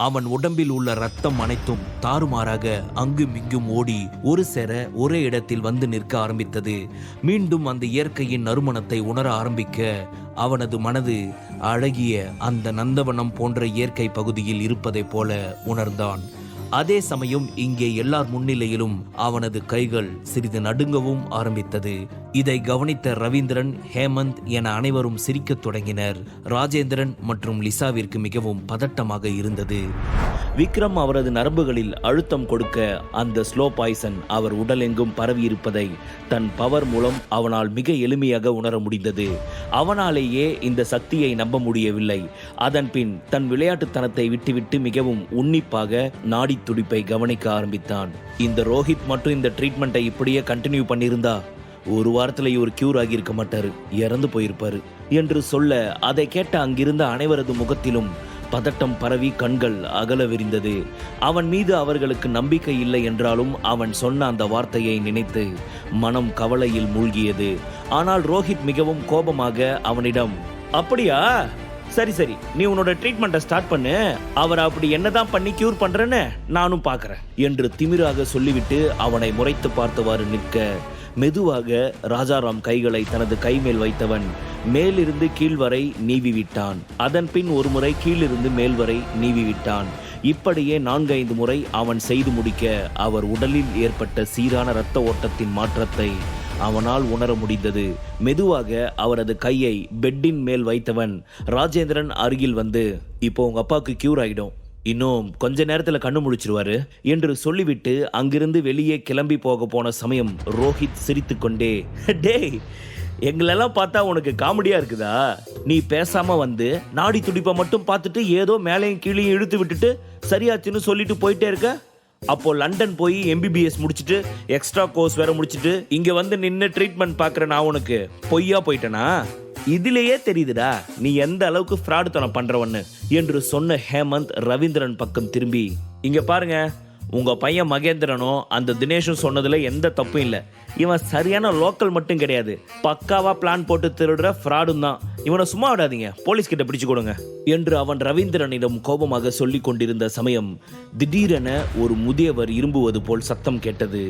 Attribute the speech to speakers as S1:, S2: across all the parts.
S1: அவன் உடம்பில் உள்ள ரத்தம் அனைத்தும் தாறுமாறாக அங்கும் இங்கும் ஓடி ஒரு சேர ஒரே இடத்தில் வந்து நிற்க ஆரம்பித்தது. மீண்டும் அந்த இயற்கையின் நறுமணத்தை உணர ஆரம்பிக்க அவனது மனது அழகிய அந்த நந்தவனம் போன்ற இயற்கை பகுதியில் இருப்பதைப் போல உணர்ந்தான். அதே சமயம் இங்கே எல்லார் முன்னிலையிலும் அவனது கைகள் சிறிது நடுங்கவும் ஆரம்பித்தது. இதை கவனித்த ரவீந்திரன், ஹேமந்த் என அனைவரும் சிரிக்கத் தொடங்கினர். ராஜேந்திரன் மற்றும் லிசாவிற்கு மிகவும் பதட்டமாக இருந்தது. விக்ரம் அவரது நரம்புகளில் அழுத்தம் கொடுக்க அந்த ஸ்லோ பாய்சன் அவர் உடலெங்கும் பரவியிருப்பதை தன் பவர் மூலம் அவனால் மிக எளிமையாக உணர முடிந்தது. அவனாலேயே இந்த சக்தியை நம்ப முடியவில்லை. அதன் பின் தன் விளையாட்டுத்தனத்தை விட்டுவிட்டு மிகவும் உன்னிப்பாக நாடி துடிப்பை கவனிக்க ஆரம்பித்தான். இந்த ரோஹித் மற்றும் இந்த ட்ரீட்மெண்ட்டை இப்படியே கண்டினியூ பண்ணியிருந்தா ஒரு வாரத்தில் இவர் கியூர் ஆகியிருக்க மாட்டாரு, இறந்து போயிருப்பாரு என்று சொல்ல அதை கேட்ட அங்கிருந்த அனைவரது முகத்திலும் பதட்டம் பரவி கண்கள் அகல விரிந்தது. அவன் மீது அவர்களுக்கு நம்பிக்கை இல்லை என்றாலும் அவன் சொன்ன அந்த வார்த்தையை நினைத்து மனம் கவலையில் மூழ்கியது. ஆனால் ரோஹித் மிகவும் கோபமாக அவனிடம், அப்படியா, சரி சரி, நீ உன்னோட ட்ரீட்மெண்ட்டை ஸ்டார்ட் பண்ணு, அவர் அப்படி என்னதான் பண்ணி கியூர் பண்றேன்னு நானும் பார்க்கறேன் என்று திமிராக சொல்லிவிட்டு அவனை முறைத்து பார்த்தவாறு நிற்க, மெதுவாக ராஜாராம் கைகளை தனது கை மேல் வைத்தவன் மேலிருந்து கீழ் வரை நீவி விட்டான். அதன் பின் ஒரு முறை கீழிருந்து மேல் வரை நீவி விட்டான். இப்படியே 4-5 முறை அவன் செய்து முடிக்க அவர் உடலில் ஏற்பட்ட சீரான இரத்த ஓட்டத்தின் மாற்றத்தை அவனால் உணர முடிந்தது. மெதுவாக அவரது கையை பெட்டின் மேல் வைத்தவன் ராஜேந்திரன் அருகில் வந்து, இப்போ உங்க அப்பாவுக்கு கியூர் ஆகிடும், இன்னும் கொஞ்ச நேரத்தில் கண்ணு முழிச்சிருவாரு என்று சொல்லிவிட்டு அங்கிருந்து வெளியே கிளம்பி போக போன சமயம் ரோஹித் சிரித்து கொண்டே, டேய், எங்களெல்லாம் பார்த்தா உனக்கு காமெடியா இருக்குதா? நீ பேசாம வந்து நாடி துடிப்பை மட்டும் பார்த்துட்டு ஏதோ மேலையும் கீழையும் இழுத்து விட்டுட்டு சரியாச்சுன்னு சொல்லிட்டு போயிட்டே இருக்க. அப்போ லண்டன் போய் MBBS முடிச்சுட்டு எக்ஸ்ட்ரா கோர்ஸ் வேற முடிச்சுட்டு இங்க வந்து நின்று ட்ரீட்மெண்ட் பார்க்குற நான் உனக்கு பொய்யா போயிட்டேனா? இதிலேயே தெரியுதுடா நீ எந்த அளவுக்கு ஃப்ராடுத்தனம் பண்றவன்னு என்று சொன்ன ஹேமந்த் ரவீந்திரன் பக்கம் திரும்பி, இங்க பாருங்க, உங்க பையன் மகேந்திரனும் அந்த தினேஷும் சொன்னதுல எந்த தப்பும் இல்லை. இவன் சரியான லோக்கல் மட்டும் கிடையாது, பக்காவா பிளான் போட்டு திருடுற ஃப்ராடும் தான். இவனை சும்மா விடாதீங்க, போலீஸ் கிட்ட பிடிச்சு கொடுங்க என்று அவன் ரவீந்திரனிடம் கோபமாக சொல்லி கொண்டிருந்த சமயம் திடீரென ஒரு முதியவர் இரும்புவது போல் சத்தம் கேட்டது.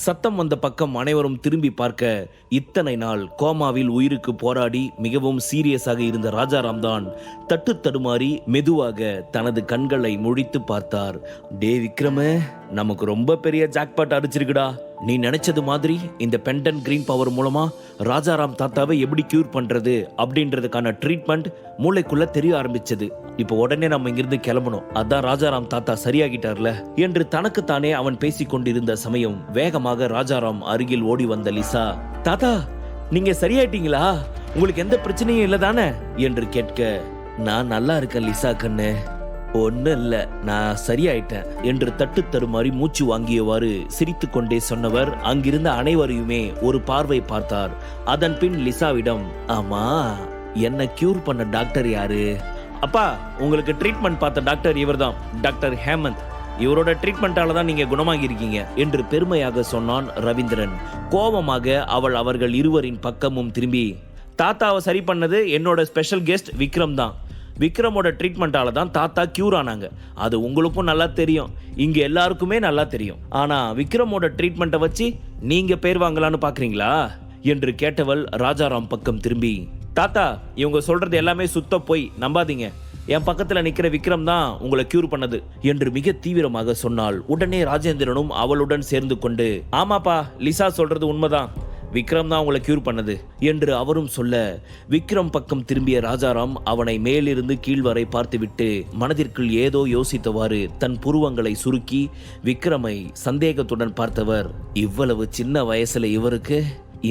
S1: சத்தம் வந்த பக்கம் அனைவரும் திரும்பி பார்க்க இத்தனை நாள் கோமாவில் உயிருக்கு போராடி மிகவும் சீரியஸாக இருந்த ராஜாராம் தான் தட்டு தடுமாறி மெதுவாக தனது கண்களை முழித்து பார்த்தார். டே விக்ரம, நமக்கு ரொம்ப பெரிய ஜாக்பாட் அடிச்சிருக்குடா. நீ நினைச்சது மாதிரி இந்த பெண்டன் கிரீன் பவர் மூலமா ராஜாராம் தாத்தாவை எப்படி கியூர் பண்றது அப்படின்றதுக்கான ட்ரீட்மெண்ட் மூளைக்குள்ள தெரிய ஆரம்பிச்சது. இப்போ உடனே நம்ம இங்கிருந்து கிளம்பணும், அதான் ராஜாராம் தாத்தா சரியாகிட்டார்ல என்று தனக்குத்தானே அவன் பேசிக் கொண்டிருந்த சமயம் வேகமாக ராஜாராம் அருகில் ஓடி வந்த லிசா, தாத்தா நீங்க சரியாயிட்டீங்களா? உங்களுக்கு எந்த பிரச்சனையும் இல்லை தானே என்று கேட்க, நான் நல்லா இருக்கேன் லிசா கண்ணு, ஒன்னும் இல்லை, நான் சரியாயிட்டேன் என்று தட்டு தடுமாறி மூச்சு வாங்கியவாறு சிரித்து கொண்டே சொன்னவர் அங்கிருந்த அனைவரையுமே ஒரு பார்வை பார்த்தார். அதன் பின் லிசாவிடம், ஆமா, என்ன கியூர் பண்ண டாக்டர் யாரு? அப்பா, உங்களுக்கு ட்ரீட்மெண்ட் பார்த்த டாக்டர் இவர்தான், டாக்டர் ஹேமந்த். இவரோட ட்ரீட்மெண்டால தான் நீங்க குணமாகி இருக்கீங்க என்று பெருமையாக சொன்னான் ரவீந்திரன். கோபமாக அவள் அவர்கள் இருவரின் பக்கமும் திரும்பி, தாத்தாவை சரி பண்ணது என்னோட ஸ்பெஷல் கெஸ்ட் விக்ரம் தான். விக்ரமோட ட்ரீட்மெண்டால தான் தாத்தா கியூர் ஆனாங்க. அது உங்களுக்கும் நல்லா தெரியும், இங்க எல்லாருக்குமே நல்லா தெரியும். ஆனா விக்ரமோட ட்ரீட்மெண்ட்டை வச்சு நீங்க பேர் வாங்கலான்னு பாக்குறீங்களா என்று கேட்டவள் ராஜாராம் பக்கம் திரும்பி, தாத்தா இவங்க சொல்றது எல்லாமே சுத்த போய், நம்பாதீங்க, என் பக்கத்துல நிக்கிற விக்ரம் தான் உங்களை கியூர் பண்ணது என்று மிக தீவிரமாக சொன்னாள். உடனே ராஜேந்திரனும் அவளுடன் சேர்ந்து கொண்டு, ஆமாப்பா, லிசா சொல்றது உண்மைதான், விக்ரம் தான் உங்களை கியூர் பண்ணது என்று அவரும் சொல்ல, விக்ரம் பக்கம் திரும்பிய ராஜாராம் அவனை மேலிருந்து கீழ் வரை பார்த்துவிட்டு மனதிற்குள் ஏதோ யோசித்தவாறு தன் புருவங்களை சுருக்கி விக்ரமை சந்தேகத்துடன் பார்த்தவர், இவ்வளவு சின்ன வயசுல இவருக்கு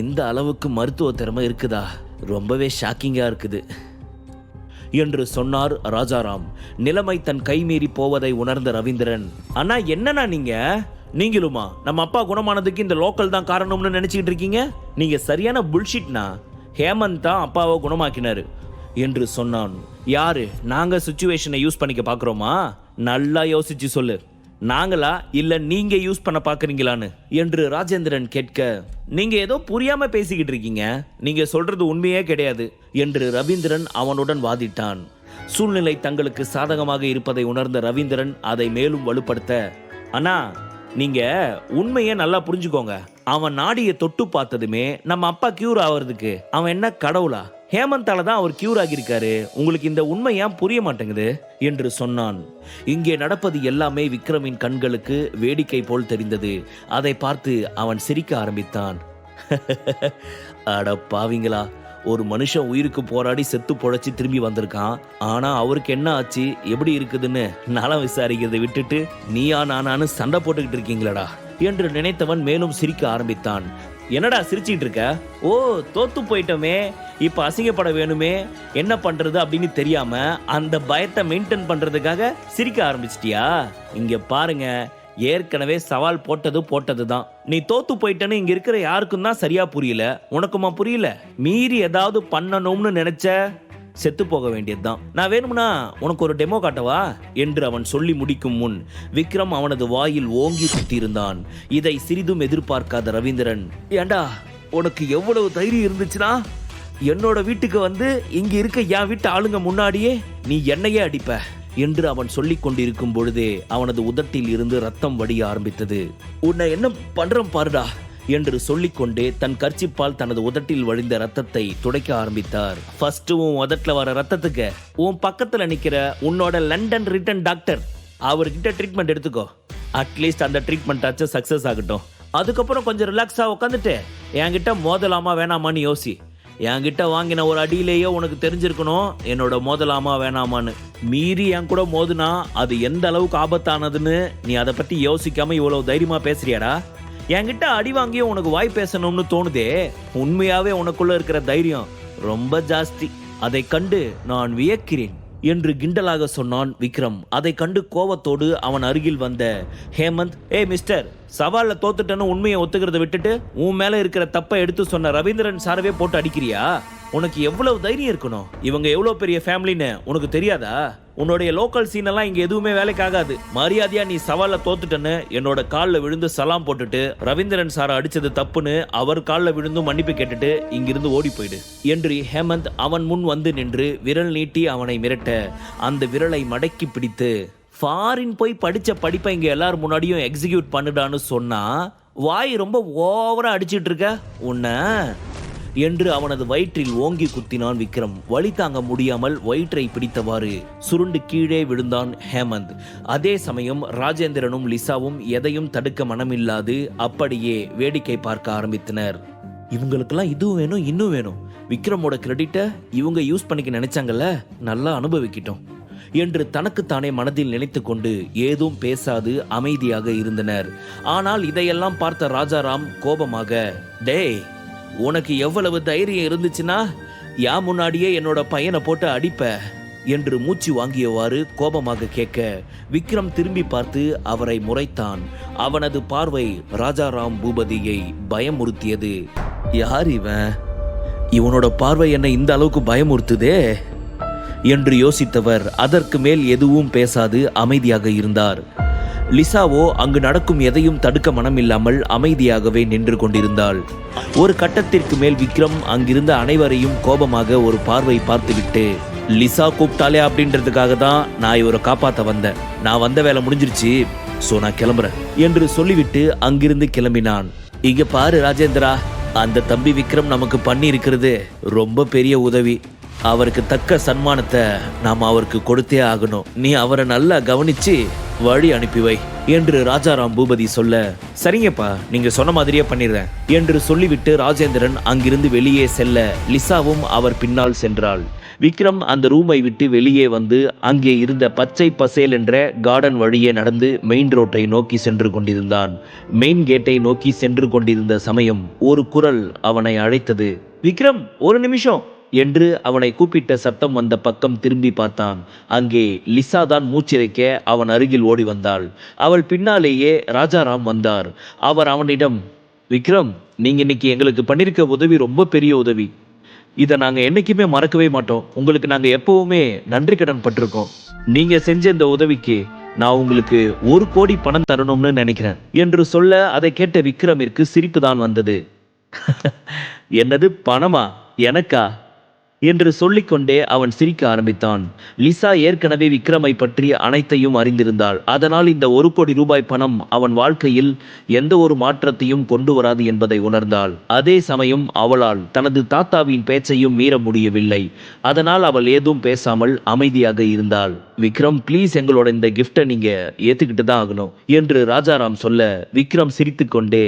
S1: இந்த அளவுக்கு மருத்துவ திறமை இருக்குதா? ரொம்பவே ஷாக்கிங்கா இருக்குது என்று சொன்னார் ராஜாராம். நிலைமை தன் கைமீறி போவதை உணர்ந்த ரவீந்திரன், அண்ணா என்னன்னா நீங்களுமா நம்ம அப்பா குணமானதுக்கு இந்த லோக்கல் தான் காரணம்னு நினைச்சிட்டு இருக்கீங்க? நீங்க சரியான புல்ஷிட்னா. ஹேமந்த் தான் அப்பாவை குணமாக்கினாரு என்று சொன்னான். யாரு? நாங்க சிச்சுவேஷனை யூஸ் பண்ணிக்க பாக்குறோமா? நல்லா யோசிச்சு சொல்லு, நாங்களா இல்ல நீங்க யூஸ் பண்ண பாக்குறீங்களான்னு என்று ராஜேந்திரன் கேட்க, நீங்க ஏதோ புரியாம பேசிக்கிட்டு இருக்கீங்க, நீங்க சொல்றது உண்மையே கிடையாது என்று ரவீந்திரன் அவனுடன் வாதிட்டான். சூழ்நிலை தங்களுக்கு சாதகமாக இருப்பதை உணர்ந்த ரவீந்திரன் அதை மேலும் வலுப்படுத்த, அண்ணா நீங்க உண்மையை நல்லா புரிஞ்சுக்கோங்க. அவன் நாடியை தொட்டு பார்த்ததுமே நம்ம அப்பா கியூர் ஆவறதுக்கு அவன் என்ன கடவுளா? ஹேமந்தால தான் அவர் கியூர் ஆகியிருக்காரு. உங்களுக்கு இந்த உண்மை ஏன் புரிய மாட்டேங்குது என்று சொன்னான். இங்கே நடப்பது எல்லாமே விக்ரமின் கண்களுக்கு வேடிக்கை போல் தெரிந்தது. அதை பார்த்து அவன் சிரிக்க ஆரம்பித்தான். அட பாவிங்களா, ஒரு மனுஷன் உயிருக்கு போராடி செத்து பொழைச்சி திரும்பி வந்திருக்கான். ஆனா அவருக்கு என்ன ஆச்சு, எப்படி இருக்குதுன்னு நலம் விசாரிக்கிறதை விட்டுட்டு நீயா நானான்னு சண்டை போட்டுக்கிட்டு இருக்கீங்களடா என்று நினைத்தவன் மேலும் சிரிக்க ஆரம்பித்தான். என்னடா சிரிச்சிட்டு இருக்க? ஓ, தோத்து போயிட்டோமே, இப்ப அசிங்கப்பட வேணுமே, என்ன பண்றது அப்படின்னு தெரியாம அந்த பயத்தை மெயின்டைன் பண்றதுக்காக சிரிக்க ஆரம்பிச்சிட்டியா? இங்க பாருங்க, ஏற்கனவே சவால் போட்டது தான். நீ தோத்து போயிட்டன்னு இங்க இருக்கிற யாருக்கும் தான் சரியா புரியல. உனக்குமா புரியல? மீறி ஏதாவது பண்ணணும்னு நினைச்ச செத்து போக வேண்டியதுதான். நான் வேணும்னா உனக்கு ஒரு டெமோ காட்டவா என்று அவன் சொல்லி முடிக்கும் முன் விக்ரம் அவனது வாயில் ஓங்கி குத்தியிருந்தான். இதை சிறிதும் எதிர்பார்க்காத ரவீந்திரன், ஏண்டா உனக்கு எவ்வளவு தைரியம் இருந்துச்சுன்னா என்னோட வீட்டுக்கு வந்து இங்க இருக்க என் வீட்டு ஆளுங்க முன்னாடியே நீ என்னையே அடிப்ப என்று அவன் சொல்லிக் கொண்டிருக்கும் பொழுதே அவனது உதட்டில் இருந்து ரத்தம் வடிய ஆரம்பித்தது. உன்னை என்ன பண்றோம் பாருடா என்று சொல்லிக்கொண்டே தன் கர்ச்சிப்பால் தனது உதட்டில் வழிந்த ரத்தத்தை துடைக்க ஆரம்பித்தார். ஃபர்ஸ்ட் உன் உதட்டில் வர ரத்தத்துக்கு உன் பக்கத்துல நிக்கிற உன்னோட லண்டன் ரிட்டன் டாக்டர் அவர்கிட்ட ட்ரீட்மெண்ட் எடுத்துக்கோ. அட்லீஸ்ட் அந்த ட்ரீட்மெண்ட் ஆச்சும் சக்சஸ் ஆகட்டும். அதுக்கப்புறம் கொஞ்சம் ரிலாக்ஸா உட்காந்துட்டு என்கிட்ட மோதலாமா வேணாமான்னு யோசி. என்கிட்ட வாங்கின ஒரு அடியிலேயே உனக்கு தெரிஞ்சிருக்கணும் என்னோட மோதலாமா வேணாமான்னு. மீறி என் கூட மோதுனா அது எந்த அளவுக்கு ஆபத்தானதுன்னு நீ அதை பத்தி யோசிக்காம இவ்வளவு தைரியமா பேசுறியாடா? என்கிட்ட அடி வாங்கியும் உனக்கு வாய் பேசணும்னு தோணுதே. உண்மையாவே உனக்குள்ள இருக்கிற தைரியம் ரொம்ப ஜாஸ்தி. அதை கண்டு நான் வியக்கிறேன் என்று கிண்டலாக சொன்னான் விக்ரம். அதை கண்டு கோவத்தோடு அவன் அருகில் வந்த ஹேமந்த், மிஸ்டர், சவால்ல தோத்துட்டேன்னு உண்மையை ஒத்துக்கிறத விட்டுட்டு உன் மேல இருக்கிற தப்பை எடுத்து சொன்ன ரவீந்திரன் சாரவே போட்டு அடிக்கிறியா? உனக்கு எவ்வளவு தைரியம் இருக்கணும்? இவங்க எவ்வளவு பெரிய ஃபேமிலின்னு உனக்கு தெரியாதா? உன்னுடைய லோக்கல் சீன் எல்லாம் இங்க எதுவுமே வேலைக்கு ஆகாது. மரியாதையா நீ சவால்ல தோத்துட்டேன்னு என்னோட காலில் விழுந்து சலாம் போட்டுட்டு ரவீந்திரன் சாரை அடிச்சது தப்புன்னு அவர் காலில் விழுந்து மன்னிப்பு கேட்டுட்டு இங்கிருந்து ஓடி போயிடு என்று ஹேமந்த் அவன் முன் வந்து நின்று விரல் நீட்டி அவனை மிரட்ட அந்த விரலை மடக்கி பிடித்து, ஃபாரின் போய் படிச்ச படிப்பை இங்க எல்லாரும் முன்னாடியும் எக்ஸிக்யூட் பண்ணுடான்னு சொன்னா வாய் ரொம்ப ஓவரா அடிச்சிட்டு இருக்க உன்ன என்று அவனது வயிற்றில் ஓங்கி குத்தினான் விக்ரம். வலி தாங்க முடியாமல் வயிற்றை பிடித்தவாறு சுருண்டு கீழே விழுந்தான் ஹேமந்த். அதே சமயம் ராஜேந்திரனும் லிசாவும் எதையும் தடுக்க மனமில்லாது அப்படியே வேடிக்கை பார்க்க ஆரம்பித்தனர். இவங்களுக்கெல்லாம் இதுவும் வேணும் இன்னும் வேணும். விக்ரமோட கிரெடிட்டை இவங்க யூஸ் பண்ணிக்க நினைச்சாங்கல்ல, நல்லா அனுபவிக்கிட்டோம் என்று தனக்குத்தானே மனதில் நினைத்து கொண்டு ஏதும் பேசாது அமைதியாக இருந்தனர். ஆனால் இதையெல்லாம் பார்த்த ராஜாராம் கோபமாக, டேய், உனக்கு எவ்வளவு தைரியம் இருந்துச்சுன்னா யா முன்னாடியே என்னோட பையனை போட்டு அடிப்ப என்று மூச்சு வாங்கியவாறு கோபமாக கேட்க விக்ரம் திரும்பி பார்த்து அவரை முறைத்தான். அவனது பார்வை ராஜாராம் பூபதியை பயமுறுத்தியது. யார் இவன்? இவனோட பார்வை என்னை இந்த அளவுக்கு பயமுறுத்துதே என்று யோசித்தவர் அதற்கு மேல் எதுவும் பேசாது அமைதியாக இருந்தார். லிசாவோ அங்கு நடக்கும் எதையும் தடுக்க மனமில்லாமல் அமைதியாகவே நின்று கொண்டிருந்தாள். ஒரு கட்டத்திற்கு மேல் விக்ரம் அங்கிருந்த அனைவரையும் கோபமாக ஒரு பார்வை பார்த்துவிட்டு, லிசா கூப்பிட்டாலே அப்படின்றதுக்காக தான் நான் இவரை காப்பாற்ற வந்தேன். நான் வந்த வேலை முடிஞ்சிருச்சு, சோ நான் கிளம்புறேன் என்று சொல்லிவிட்டு அங்கிருந்து கிளம்பினான். இங்க பாரு ராஜேந்திரா, அந்த தம்பி விக்ரம் நமக்கு பண்ணி இருக்கிறது ரொம்ப பெரிய உதவி. அவருக்கு தக்க சன்மானத்தை நாம் அவருக்கு கொடுத்தே ஆகணும். நீ அவரை நல்லா கவனிச்சு வழி அனுப்பி வை என்று ராஜாராம் பூபதி சொல்ல, சரிங்கப்பா, நீங்க சொன்ன மாதிரியே பண்ணிடுறேன் என்று சொல்லிவிட்டு ராஜேந்திரன் அங்கிருந்து வெளியே செல்ல லிசாவும் அவர் பின்னால் சென்றாள். விக்ரம் அந்த ரூமை விட்டு வெளியே வந்து அங்கே இருந்த பச்சை பசேல் என்ற கார்டன் வழியே நடந்து மெயின் ரோட்டை நோக்கி சென்று கொண்டிருந்தான். மெயின் கேட்டை நோக்கி சென்று கொண்டிருந்த சமயம் ஒரு குரல் அவனை அழைத்தது. விக்ரம், ஒரு நிமிஷம் என்று அவனை கூப்பிட்ட சத்தம் வந்த பக்கம் திரும்பி பார்த்தான். அங்கே லிசா தான் மூச்சிறைக்க அவன் அருகில் ஓடி வந்தாள். அவள் பின்னாலேயே ராஜாராம் வந்தார். அவர் அவனிடம், விக்ரம், நீங்க இன்னைக்கு எங்களுக்கு பண்ணிருக்க உதவி ரொம்ப பெரிய உதவி. இதை நாங்க என்னைக்குமே மறக்கவே மாட்டோம். உங்களுக்கு நாங்க எப்பவுமே நன்றி கடன் பட்டிருக்கோம். நீங்க செஞ்ச இந்த உதவிக்கு நான் உங்களுக்கு 1 கோடி பணம் தரணும்னு நினைக்கிறேன் என்று சொல்ல அதை கேட்ட விக்ரமிற்கு சிரிப்பு தான் வந்தது. என்னது, பணமா? எனக்கா? என்று சொல்லிக்கொண்டே அவன் சிரிக்க ஆரம்பித்தான். லிசா ஏற்கனவே விக்ரமை பற்றி அனைத்தையும் அறிந்திருந்தாள். அதனால் இந்த 1 கோடி ரூபாய் பணம் அவன் வாழ்க்கையில் எந்த ஒரு மாற்றத்தையும் கொண்டு வராது என்பதை உணர்ந்தாள். அதே சமயம் அவளால் தனது தாத்தாவின் பேச்சையும் மீற முடியவில்லை. அதனால் அவள் ஏதும் பேசாமல் அமைதியாக இருந்தாள். விக்ரம், ப்ளீஸ் எங்களோட இந்த கிஃப்டை நீங்க ஏத்துக்கிட்டு தான் ஆகணும் என்று ராஜாராம் சொல்ல விக்ரம் சிரித்து கொண்டே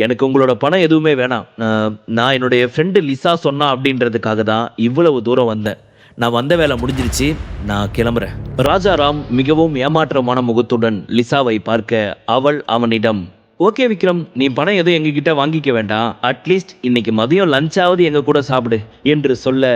S1: எனக்கு உங்களோட பணம் எதுவுமே வேணாம். நான் என்னுடைய ஃப்ரெண்டு லிசா சொன்னா அப்படின்றதுக்காக தான் இவ்வளவு தூரம் வந்தேன். நான் வந்த வேலை முடிஞ்சிருச்சு, நான் கிளம்புறேன். ராஜாராம் மிகவும் ஏமாற்றமான முகத்துடன் லிசாவை பார்க்க அவள் அவனிடம், ஓகே விக்ரம், நீ பணம் எதுவும் எங்ககிட்ட வாங்கிக்க வேண்டாம், அட்லீஸ்ட் இன்னைக்கு மதியம் லஞ்சாவது எங்க கூட சாப்பிடு என்று சொல்ல,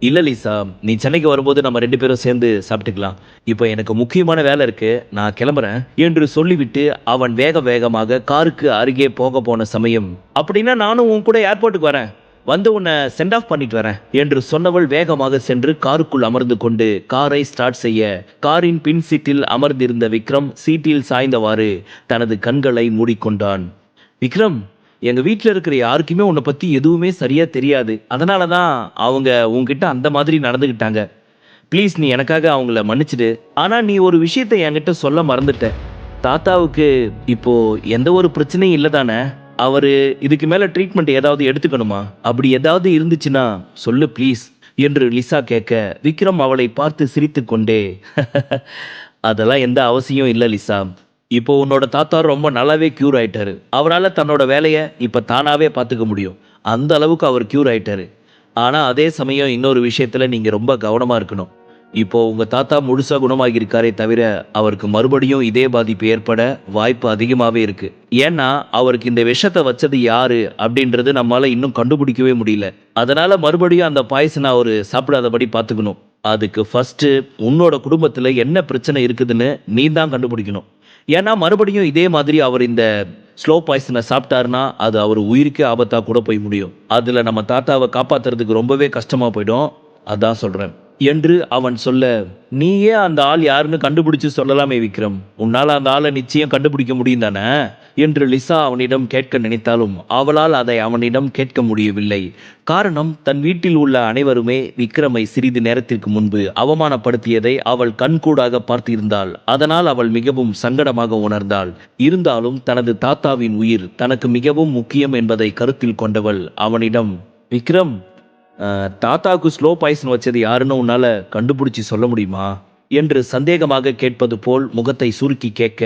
S1: இல்லை லிசா, நீ சென்னைக்கு வரும்போது நம்ம 2 பேரும் சேர்ந்து சாப்பிட்டுக்கலாம். இப்போ எனக்கு முக்கியமான வேலை இருக்கு, நான் கிளம்புறேன் என்று சொல்லிவிட்டு அவன் வேகமாக காருக்கு அருகே போன சமயம், அப்படின்னா நானும் உன் கூட ஏர்போர்ட்டுக்கு வரேன், வந்து உன்னை சென்ட் ஆஃப் பண்ணிட்டு வரேன் என்று சொன்னவள் வேகமாக சென்று காருக்குள் அமர்ந்து கொண்டு காரை ஸ்டார்ட் செய்ய, காரின் பின் சீட்டில் அமர்ந்திருந்த விக்ரம் சீட்டில் சாய்ந்தவாறு தனது கண்களை மூடிக்கொண்டான். விக்ரம், எங்கள் வீட்டில் இருக்கிற யாருக்குமே உன்னை பற்றி எதுவுமே சரியாக தெரியாது. அதனால தான் அவங்க உங்ககிட்ட அந்த மாதிரி நடந்துக்கிட்டாங்க. ப்ளீஸ் நீ எனக்காக அவங்கள மன்னிச்சிடு. ஆனால் நீ ஒரு விஷயத்தை என்கிட்ட சொல்ல மறந்துட்ட. தாத்தாவுக்கு இப்போது எந்த ஒரு பிரச்சனையும் இல்லை தானே? அவர் இதுக்கு மேலே ட்ரீட்மெண்ட் ஏதாவது எடுத்துக்கணுமா? அப்படி ஏதாவது இருந்துச்சுன்னா சொல்லு ப்ளீஸ் என்று லிசா கேட்க, விக்ரம் அவளை பார்த்து சிரித்து கொண்டே அதெல்லாம் எந்த அவசியம் இல்லை லிசா. இப்போ உன்னோட தாத்தா ரொம்ப நல்லாவே க்யூர் ஆயிட்டாரு. அவரால் தன்னோட வேலையை இப்போ தானாகவே பார்த்துக்க முடியும். அந்த அளவுக்கு அவர் க்யூர் ஆயிட்டாரு. ஆனால் அதே சமயம் இன்னொரு விஷயத்தில் நீங்கள் ரொம்ப கவனமாக இருக்கணும். இப்போ உங்கள் தாத்தா முழுசாக குணமாகியிருக்காரே தவிர அவருக்கு மறுபடியும் இதே பாதிப்பு ஏற்பட வாய்ப்பு அதிகமாகவே இருக்குது. ஏன்னா அவருக்கு இந்த விஷத்தை வச்சது யாரு அப்படின்றது நம்மளால் இன்னும் கண்டுபிடிக்கவே முடியல. அதனால் மறுபடியும் அந்த பாய்சனை அவர் சாப்பிடாதபடி பார்த்துக்கணும். அதுக்கு ஃபஸ்ட்டு உன்னோட குடும்பத்தில் என்ன பிரச்சனை இருக்குதுன்னு நீ தான் கண்டுபிடிக்கணும். ஏன்னா மறுபடியும் இதே மாதிரி அவர் இந்த ஸ்லோ பாய்சனை சாப்பிட்டாருன்னா அது அவர் உயிருக்கே ஆபத்தாக கூட போய் முடியும். அதில் நம்ம தாத்தாவை காப்பாற்றுறதுக்கு ரொம்பவே கஷ்டமாக போயிடும். அதான் சொல்கிறேன் என்று அவன் சொல்ல, நீயே அந்த ஆள் யாருன்னு கண்டுபிடிச்சு சொல்லலாமே விக்ரம், உன்னால் அந்த ஆளை நிச்சயம் கண்டுபிடிக்க முடியும் தானே என்று லிசா அவனிடம் கேட்க நினைத்தாலும் அவளால் அதை அவனிடம் கேட்க முடியவில்லை. காரணம், தன் வீட்டில் உள்ள அனைவருமே விக்ரமை சிறிது நேரத்திற்கு முன்பு அவமானப்படுத்தியதை அவள் கண்கூடாக பார்த்திருந்தாள். அதனால் அவள் மிகவும் சங்கடமாக உணர்ந்தாள். இருந்தாலும் தனது தாத்தாவின் உயிர் தனக்கு மிகவும் முக்கியம் என்பதை கருத்தில் கொண்டவள் அவனிடம், விக்ரம், தாத்தாவுக்கு ஸ்லோ பாய்சன் வச்சது யாருன்னு உன்னால் கண்டுபிடிச்சி சொல்ல முடியுமா என்று சந்தேகமாக கேட்பது போல் முகத்தை சுருக்கி கேட்க,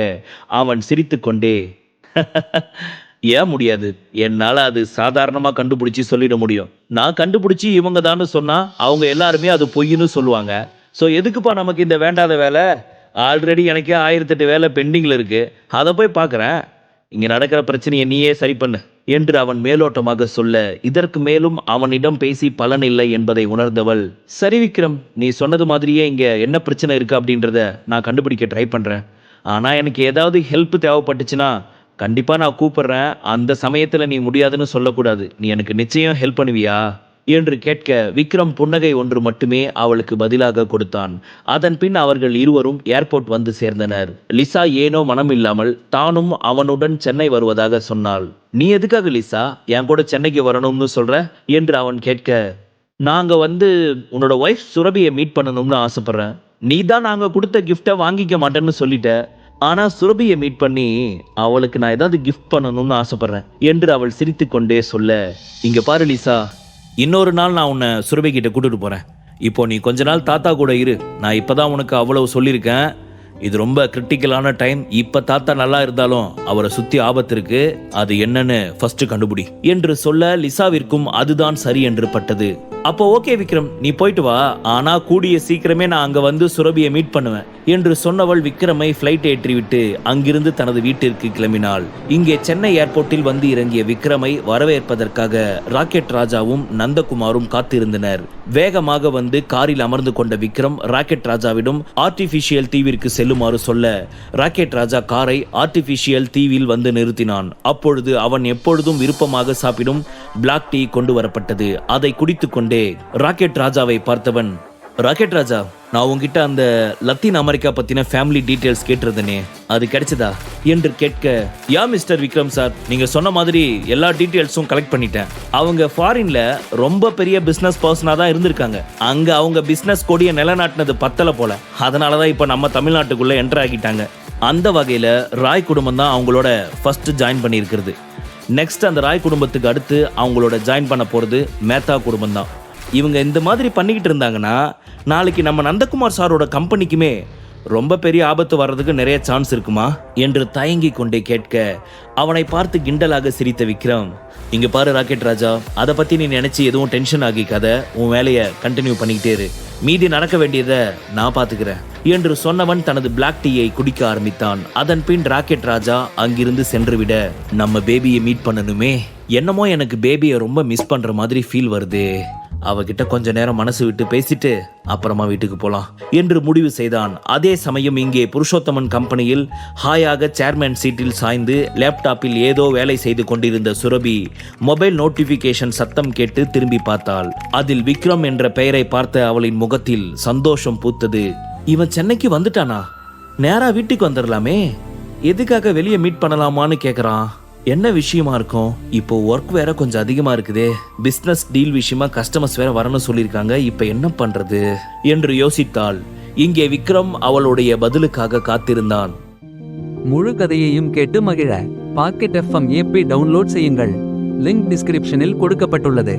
S1: அவன் சிரித்து கொண்டே ஏன் முடியாது? என்னால் அது சாதாரணமாக கண்டுபிடிச்சி சொல்லிட முடியும். நான் கண்டுபிடிச்சி இவங்க தான்னு சொன்னால் அவங்க எல்லாருமே அது பொய்ன்னு சொல்லுவாங்க. ஸோ எதுக்குப்பா நமக்கு இந்த வேண்டாத வேலை? ஆல்ரெடி எனக்கே 1008 வேலை பெண்டிங்கில் இருக்குது, அதை போய் பார்க்குறேன். இங்கே நடக்கிற பிரச்சனையை நீயே சரி பண்ணு என்று அவன் மேலோட்டமாக சொல்ல, இதற்கு மேலும் அவனிடம் பேசி பலன் இல்லை என்பதை உணர்ந்தவள், சரி விக்ரம், நீ சொன்னது மாதிரியே இங்கே என்ன பிரச்சனை இருக்குது அப்படின்றத நான் கண்டுபிடிக்க ட்ரை பண்ணுறேன். ஆனால் எனக்கு ஏதாவது ஹெல்ப் தேவைப்பட்டுச்சுன்னா கண்டிப்பாக நான் கூப்பிட்றேன். அந்த சமயத்தில் நீ முடியாதுன்னு சொல்லக்கூடாது. நீ எனக்கு நிச்சயம் ஹெல்ப் பண்ணுவியா என்று கேட்க, விக்ரம் புன்னகை ஒன்று மட்டுமே அவளுக்கு பதிலாக கொடுத்தான். அதன் பின் அவர்கள் இருவரும் ஏர்போர்ட் வந்து சேர்ந்தனர். லிசா ஏனோ மனம் இல்லாமல் தானும் அவனுடன் சென்னை வருவதாக சொன்னாள். நீ எதுக்காக லிசா என் கூட சென்னைக்கு வரணும்னு சொல்ற என்று அவன் கேட்க, நாங்க வந்து உன்னோட ஒய்ஃப் சுரபியை மீட் பண்ணணும்னு ஆசைப்படுறேன். நீ தான் நாங்கள் கொடுத்த கிஃப்டை வாங்கிக்க மாட்டேன்னு சொல்லிட்ட. ஆனால் சுரபியை மீட் பண்ணி அவளுக்கு நான் ஏதாவது கிஃப்ட் பண்ணணும்னு ஆசைப்படுறேன் என்று அவள் சிரித்து கொண்டே சொல்ல, இங்கே பாரு லிசா, இன்னொரு நாள் நான் உன்னை சுரபி கிட்ட கூட்டிட்டு போகிறேன். இப்போ நீ கொஞ்ச நாள் தாத்தா கூட இரு. நான் இப்போ தான் உனக்கு அவ்வளவு சொல்லியிருக்கேன். இது ரொம்ப கிரிட்டிக்கலான டைம். இப்போ தாத்தா நல்லா இருந்தாலும் அவரை சுற்றி ஆபத்து இருக்கு. அது என்னன்னு ஃபர்ஸ்ட் கண்டுபிடி என்று சொல்ல, லிசாவிற்கும் அதுதான் சரி என்று பட்டது. அப்போ ஓகே விக்ரம், நீ போயிட்டு வா. ஆனா கூடிய சீக்கிரமே நான் அங்க வந்து சுரபியை மீட் பண்ணுவேன் என்று சொன்னவள் விக்ரமை ஃப்ளைட் ஏற்றிவிட்டு அங்கிருந்து தனது வீட்டிற்கு கிளம்பினாள். இங்கே சென்னை ஏர்போர்ட்டில் வந்து இறங்கிய விக்ரமை வரவேற்பதற்காக ராக்கெட் ராஜாவும் நந்தகுமாரும் காத்திருந்தனர். வேகமாக வந்து காரில் அமர்ந்து கொண்ட விக்ரம் ராக்கெட் ராஜாவிடம் ஆர்டிபிஷியல் தீவிற்கு செல்லுமாறு சொல்ல, ராக்கெட் ராஜா காரை ஆர்டிபிஷியல் தீவில் வந்து நிறுத்தினான். அப்பொழுது அவன் எப்பொழுதும் விருப்பமாக சாப்பிடும் பிளாக் டீ கொண்டு வரப்பட்டது. அதை குடித்துக் கொண்டே ராக்கெட் ராஜாவை பார்த்தவன், ராக்கெட் ராஜா, நான் உங்ககிட்ட அந்த லத்தீன் அமெரிக்கா பத்தின ஃபேமிலி டீடைல்ஸ் கேட்டிருந்தேனே, அது கிடைச்சதா என்று கேட்க, யா மிஸ்டர் விக்ரம் சார், நீங்க சொன்ன மாதிரி எல்லா டீடைல்ஸும் கலெக்ட் பண்ணிட்டேன். அவங்க ஃபாரின்ல ரொம்ப பெரிய பிசினஸ் பர்சனா தான் இருந்திருக்காங்க. அங்க அவங்க பிசினஸ் கொடியை நிலநாட்டினது பத்தல போல, அதனாலதான் இப்ப நம்ம தமிழ்நாட்டுக்குள்ள என்டர் ஆகிட்டாங்க. அந்த வகையில ராய் குடும்பம் தான் அவங்களோட ஃபர்ஸ்ட் ஜாயின் பண்ணியிருக்கிறது. நெக்ஸ்ட் அந்த ராய் குடும்பத்துக்கு அடுத்து அவங்களோட ஜாயின் பண்ண போறது மேத்தா குடும்பம் தான். இவங்க இந்த மாதிரி பண்ணிக்கிட்டு இருந்தாங்கன்னா நாளைக்கு நம்ம நந்தகுமார் சாரோட கம்பெனிக்குமே ரொம்ப பெரிய ஆபத்து வர்றதுக்கு நிறைய சான்ஸ் இருக்குமா என்று தயங்கி கொண்டே கேட்க, அவனை பார்த்து கிண்டலாக சிரித்த விக்ரம், இங்க பாரு ராக்கெட் ராஜா, அதை பத்தி நீ நினைச்சு எதுவும் டென்ஷன் ஆகிக்காத, உன் வேலையை கண்டினியூ பண்ணிக்கிட்டே இரு, மீதி நடக்க வேண்டியதை நான் பாத்துக்கிறேன் என்று சொன்னவன் தனது பிளாக் டீயை குடிக்க ஆரம்பித்தான். அதன் பின் ராக்கெட் ராஜா அங்கிருந்து சென்று விட, நம்ம பேபியை மீட் பண்ணணுமே, என்னமோ எனக்கு பேபியை ரொம்ப மிஸ் பண்ற மாதிரி ஃபீல் வருது, அவகிட்ட கொஞ்ச நேரம் மனசு விட்டு பேசிட்டு அப்புறமா வீட்டுக்கு போலாம் என்று முடிவு செய்தான். அதே சமயம் இங்கே புருஷோத்தமன் கம்பெனியில் ஹாயாக சேர்மேன் சீட்டில் சாய்ந்து லேப்டாப்பில் ஏதோ வேலை செய்து கொண்டிருந்த சுரபி மொபைல் நோட்டிபிகேஷன் சத்தம் கேட்டு திரும்பி பார்த்தாள். அதில் விக்ரம் என்ற பெயரை பார்த்த அவளின் முகத்தில் சந்தோஷம் பூத்தது. இவன் சென்னைக்கு வந்துட்டானா? நேரா வீட்டுக்கு வந்துடலாமே, எதுக்காக வெளியே மீட் பண்ணலாமான்னு கேக்குறான். என்ன விஷயமா இருக்கும்? இப்போ ஒர்க் வேற கொஞ்சம் அதிகமா இருக்குதே, பிசினஸ் டீல் விஷயமா கஸ்டமர்ஸ் வேற வரணும் சொல்லியிருக்காங்க, இப்ப என்ன பண்றது என்று யோசித்தாள். இங்கே விக்ரம் அவளுடைய பதிலுக்காக காத்திருந்தான்.
S2: முழு கதையையும் கேட்டு மகிழ பாக்கெட் FM ஆப்பை டவுன்லோட் செய்யுங்கள். லிங்க் டிஸ்கிரிப்ஷனில் கொடுக்கப்பட்டுள்ளது.